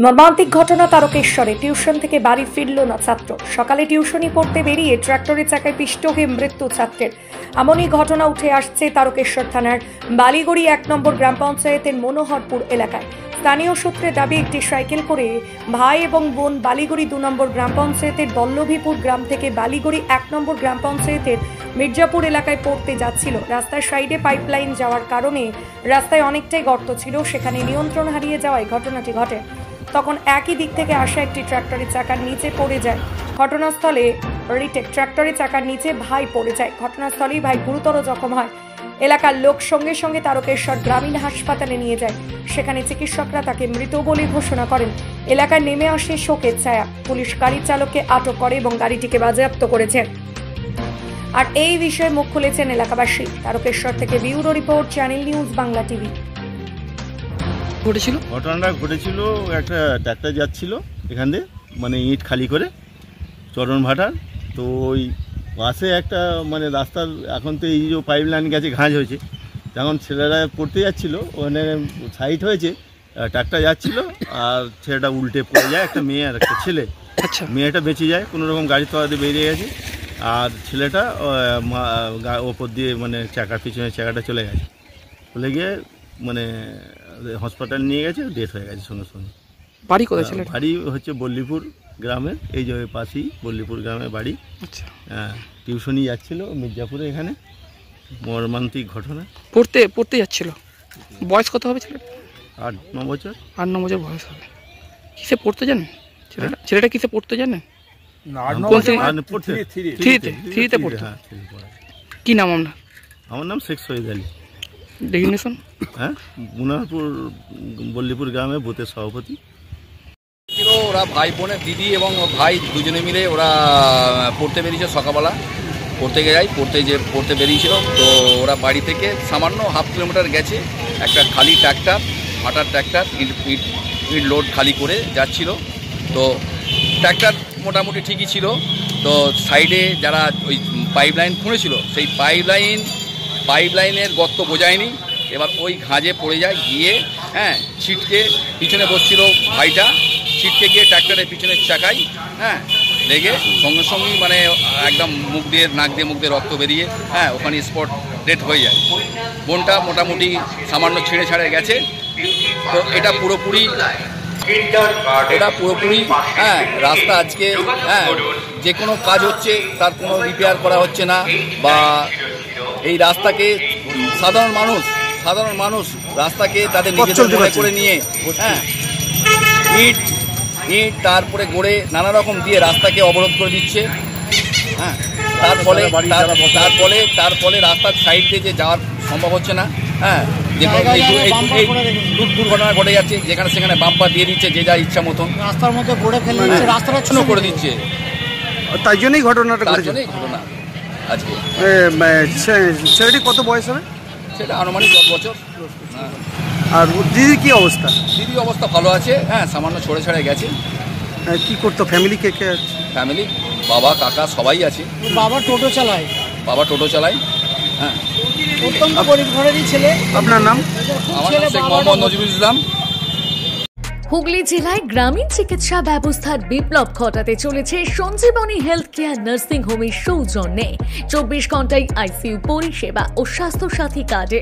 মর্মান্তিক ঘটনা তারকেশ্বরে। টিউশন থেকে বাড়ি ফিরল না ছাত্র। সকালে টিউশনি পড়তে বেরিয়ে ট্রাক্টরের চাকায় পিষ্ট হয়ে মৃত্যু ছাত্রের। এমনই ঘটনা উঠে আসছে তারকেশ্বর থানার বালিগড়ি 1 নম্বর গ্রাম পঞ্চায়েতের মনোহরপুর এলাকায়। স্থানীয় সূত্রে দাবি, একটি সাইকেল করে ভাই এবং বোন বালিগড়ি 2 নম্বর গ্রাম পঞ্চায়েতের বল্লভীপুর গ্রাম থেকে বালিগড়ি 1 নম্বর গ্রাম পঞ্চায়েতের মির্জাপুর এলাকায় পড়তে যাচ্ছিল। রাস্তার সাইডে পাইপলাইন যাওয়ার কারণে রাস্তায় অনেকটাই গর্ত ছিল, সেখানে নিয়ন্ত্রণ হারিয়ে যাওয়ায় ঘটনাটি ঘটে। তখন একই দিক থেকে আসা একটি ট্রাক্টরের চাকার নিচে পড়ে যায়। ঘটনাস্থলে ট্রাক্টরের চাকার নিচে ভাই পড়ে যায়। ঘটনাস্থলেই ভাই গুরুতর জখম হয়। এলাকার লোক সঙ্গে সঙ্গে তারকেশ্বর গ্রামীণ হাসপাতালে নিয়ে যায়। সেখানে চিকিৎসকরা তাকে মৃত বলে ঘোষণা করেন। এলাকায় নেমে আসে শোকের ছায়া। পুলিশ গাড়ির চালককে আটক করে এবং গাড়িটিকে বাজেয়াপ্ত করেছে। আর এই বিষয়ে মুখ খুলেছেন এলাকাবাসী। তারকেশ্বর থেকে bureau report, channel news Bangla TV. ঘটনাটা ঘটেছিল, একটা ট্রাক্টর যাচ্ছিল এখান দিয়ে, মানে ইট খালি করে চরণ ভাটার। তো ওই পাশে একটা মানে রাস্তার, এখন তো এই যে পাইপ লাইন গেছে, ঘাঁজ হয়েছে, যখন ছেলেরা পড়তে যাচ্ছিল ওখানে সাইড হয়েছে, ট্রাক্টর যাচ্ছিল আর ছেলেটা উল্টে পড়ে যায়। একটা মেয়ে আর একটা ছেলে। মেয়েটা বেঁচে যায়, কোনো রকম গাড়ি তলাতে বেরিয়ে গেছে, আর ছেলেটা ওপর দিয়ে মানে চাকার পিছনে চাকাটা চলে গেছে। চলে গিয়ে মানে হাসপাতাল নিয়ে গেছে, ডেথ হয়ে গেছে সঙ্গে সঙ্গে। বাড়ি কোথায় ছিল? বাড়ি হচ্ছে বল্লভীপুর গ্রামের, এই যে পাশেই বল্লভীপুর গ্রামের বাড়ি। আচ্ছা, টিউশনি যাচ্ছিল মির্জাপুরে। এখানে মর্মান্তিক ঘটনা। পড়তে যাচ্ছিল। বয়স কত হবে ছেলেটা? 8-9 বছর। 8-9 বছর বয়স হবে। কিসে পড়তে জানেন ছেলেটা? কিসে পড়তে জানেন? থ্রিতে পড়তো। কি নাম আপনার? আমার নাম শেখ সৈয়দ আলী। ডেজিগনেশন? মুনারপুর বল্লভীপুর গ্রামে বুথের সভাপতি। ওরা ভাই বোনের দিদি এবং ভাই দুজনে মিলে ওরা পড়তে বেরিয়েছে। সকালবেলা পড়তে বেরিয়েছিল। তো ওরা বাড়ি থেকে সামান্য 1/2 কিলোমিটার গেছে, একটা খালি ট্র্যাক্টর, ভাটার ট্র্যাক্টর, ইট লোড খালি করে যাচ্ছিল। তো ট্র্যাক্টর মোটামুটি ঠিকই ছিল। তো সাইডে যারা ওই পাইপ লাইন খুঁড়েছিল, সেই পাইপ লাইনের গর্ত বোঝায়নি। এবার ওই ঘাঁজে পড়ে যায়, গিয়ে ছিটকে পিছনে বসছিল ভাইটা, ছিটকে গিয়ে ট্র্যাক্টরের পিছনের চাকায় লেগে সঙ্গে সঙ্গেই মানে একদম নাক দিয়ে মুখ দিয়ে রক্ত বেরিয়ে ওখানে স্পট ডেথ হয়ে যায়। বোনটা মোটামুটি সামান্য ছিঁড়ে ছাড়ে গেছে। তো এটা পুরোপুরি রাস্তা আজকে যে কোনো কাজ হচ্ছে, তার কোনো রিপেয়ার করা হচ্ছে না, বা এই রাস্তাকে সাধারণ মানুষ রাস্তাকে তাদের নিজেদের মনে করে নিয়ে ইট তারপরে গড়ে নানা রকম দিয়ে রাস্তাকে অবরোধ করে দিচ্ছে। তার ফলে রাস্তার সাইড দিয়ে যে যাওয়ার সম্ভব হচ্ছে না। দুর্ঘটনা ঘটে যাচ্ছে, যেখানে সেখানে বাম্পার দিয়ে দিচ্ছে, যে যার ইচ্ছা মতন রাস্তার মধ্যে গড়ে ফেলে দিচ্ছে, রাস্তাটা ছোট করে দিচ্ছে। তাই জন্যই ঘটনাটা আজকে। ছেলেটি কত বয়স হবে? সেটা আনুমানিক 10 বছর। আর দিদির কি অবস্থা? দিদির অবস্থা ভালো আছে, সামান্য ছড়ে গেছে। কি করতো? ফ্যামিলি কে ফ্যামিলি বাবা কাকা সবাই আছে। বাবা টোটো চালায়। অত্যন্ত গরিব ঘরেরই ছেলে। আপনার নাম? আমার নাম শেখ মোহাম্মদ নজরুল ইসলাম। হুগলি জেলায় গ্রামীণ চিকিৎসা ব্যবস্থার বিপ্লব ঘটাতে চলেছে সঞ্জীবনী হেলথ কেয়ার নার্সিং হোমের সৌজন্যে 24 ঘন্টায় আইসিইউ পরিষেবা ও স্বাস্থ্যসাথী কার্ডে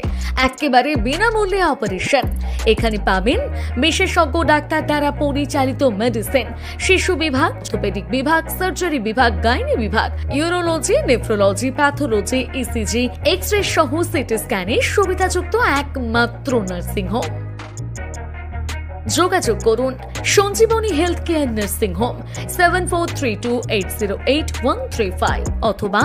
একেবারে বিনামূল্যে অপারেশন। এখানে পাবেন বিশেষজ্ঞ ডাক্তার দ্বারা পরিচালিত মেডিসিন, শিশু বিভাগ, অর্থোপেডিক বিভাগ, সার্জারি বিভাগ, গাইনি বিভাগ, urology, nephrology, pathology, ECG, x-ray সহ সিটি স্ক্যানের সুবিধাযুক্ত একমাত্র নার্সিং হোম। যোগাযোগ করুন Sanjeevani health care nursing home 7432808135 অথবা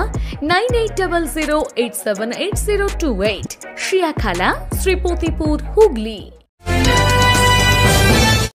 9800878028, শিয়াখালা, শ্রীপতিপুর, হুগলি।